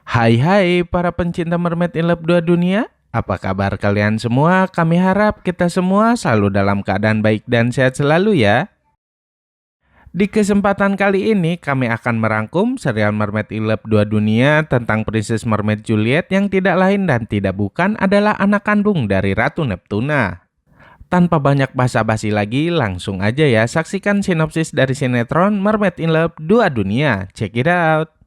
Hai para pencinta Mermaid in Love 2 dunia. Apa kabar kalian semua? Kami harap kita semua selalu dalam keadaan baik dan sehat selalu ya. Di kesempatan kali ini kami akan merangkum serial Mermaid in Love 2 dunia tentang Princess Mermaid Juliet yang tidak lain dan tidak bukan adalah anak kandung dari Ratu Neptuna. Tanpa banyak basa-basi lagi, langsung aja ya saksikan sinopsis dari sinetron Mermaid in Love 2 dunia. Check it out.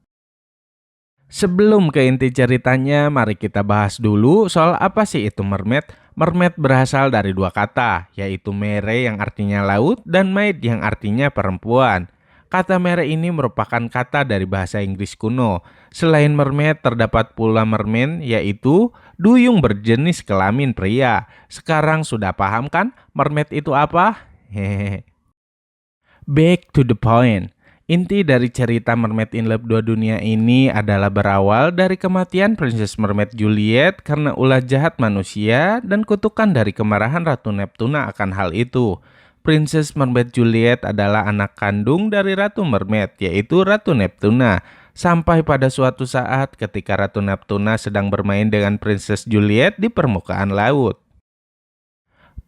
Sebelum ke inti ceritanya, mari kita bahas dulu soal apa sih itu mermaid. Mermaid berasal dari dua kata, yaitu mere yang artinya laut dan maid yang artinya perempuan. Kata mere ini merupakan kata dari bahasa Inggris kuno. Selain mermaid, terdapat pula merman, yaitu duyung berjenis kelamin pria. Sekarang sudah paham kan mermaid itu apa? Hehehe. Back to the point. Inti dari cerita Mermaid in Love 2 dunia ini adalah berawal dari kematian Princess Mermaid Juliet karena ulah jahat manusia dan kutukan dari kemarahan Ratu Neptuna akan hal itu. Princess Mermaid Juliet adalah anak kandung dari Ratu Mermaid, yaitu Ratu Neptuna. Sampai pada suatu saat ketika Ratu Neptuna sedang bermain dengan Princess Juliet di permukaan laut.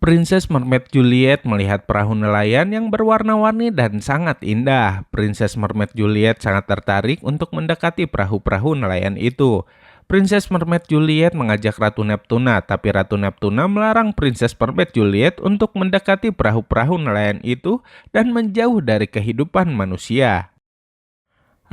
Princess Mermaid Juliet melihat perahu nelayan yang berwarna-warni dan sangat indah. Princess Mermaid Juliet sangat tertarik untuk mendekati perahu-perahu nelayan itu. Princess Mermaid Juliet mengajak Ratu Neptuna, tapi Ratu Neptuna melarang Princess Mermaid Juliet untuk mendekati perahu-perahu nelayan itu dan menjauh dari kehidupan manusia.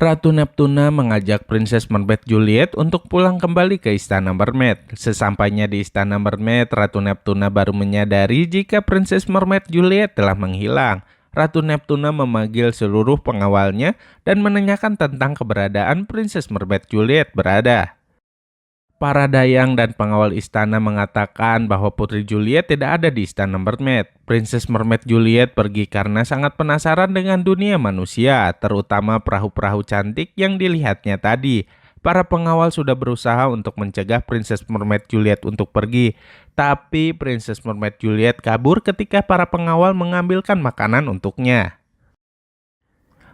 Ratu Neptuna mengajak Princess Mermaid Juliet untuk pulang kembali ke Istana Mermaid. Sesampainya di Istana Mermaid, Ratu Neptuna baru menyadari jika Princess Mermaid Juliet telah menghilang. Ratu Neptuna memanggil seluruh pengawalnya dan menanyakan tentang keberadaan Princess Mermaid Juliet berada. Para dayang dan pengawal istana mengatakan bahwa Putri Juliet tidak ada di Istana Mermaid. Princess Mermaid Juliet pergi karena sangat penasaran dengan dunia manusia, terutama perahu-perahu cantik yang dilihatnya tadi. Para pengawal sudah berusaha untuk mencegah Princess Mermaid Juliet untuk pergi, tapi Princess Mermaid Juliet kabur ketika para pengawal mengambilkan makanan untuknya.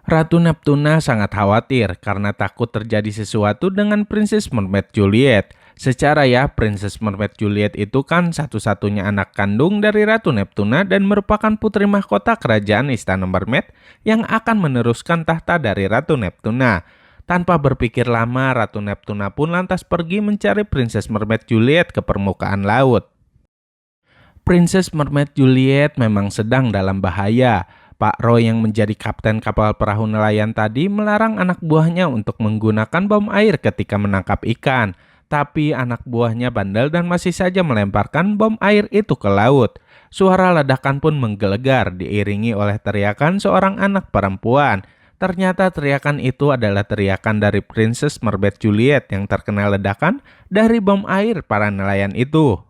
Ratu Neptuna sangat khawatir karena takut terjadi sesuatu dengan Princess Mermaid Juliet. Secara ya, Princess Mermaid Juliet itu kan satu-satunya anak kandung dari Ratu Neptuna dan merupakan putri mahkota kerajaan Istana Mermaid yang akan meneruskan tahta dari Ratu Neptuna. Tanpa berpikir lama, Ratu Neptuna pun lantas pergi mencari Princess Mermaid Juliet ke permukaan laut. Princess Mermaid Juliet memang sedang dalam bahaya. Pak Roy yang menjadi kapten kapal perahu nelayan tadi melarang anak buahnya untuk menggunakan bom air ketika menangkap ikan. Tapi anak buahnya bandel dan masih saja melemparkan bom air itu ke laut. Suara ledakan pun menggelegar diiringi oleh teriakan seorang anak perempuan. Ternyata teriakan itu adalah teriakan dari Princess Mermaid Juliet yang terkena ledakan dari bom air para nelayan itu.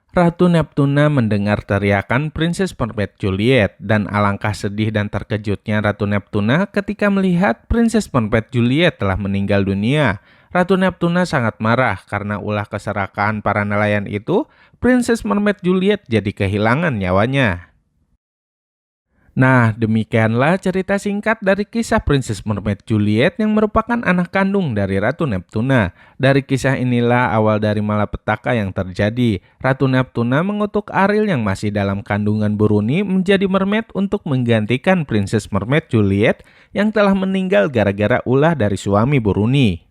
Ratu Neptuna mendengar teriakan Princess Mermaid Juliet dan alangkah sedih dan terkejutnya Ratu Neptuna ketika melihat Princess Mermaid Juliet telah meninggal dunia. Ratu Neptuna sangat marah karena ulah keserakahan para nelayan itu, Princess Mermaid Juliet jadi kehilangan nyawanya. Nah, demikianlah cerita singkat dari kisah Princess Mermaid Juliet yang merupakan anak kandung dari Ratu Neptuna. Dari kisah inilah awal dari malapetaka yang terjadi. Ratu Neptuna mengutuk Ariel yang masih dalam kandungan Bruni menjadi mermaid untuk menggantikan Princess Mermaid Juliet yang telah meninggal gara-gara ulah dari suami Bruni.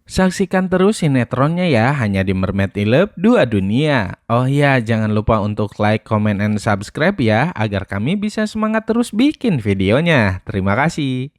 Saksikan terus sinetronnya ya, hanya di Mermaid in Love 2 dunia. Oh ya, jangan lupa untuk like, comment, and subscribe ya, agar kami bisa semangat terus bikin videonya. Terima kasih.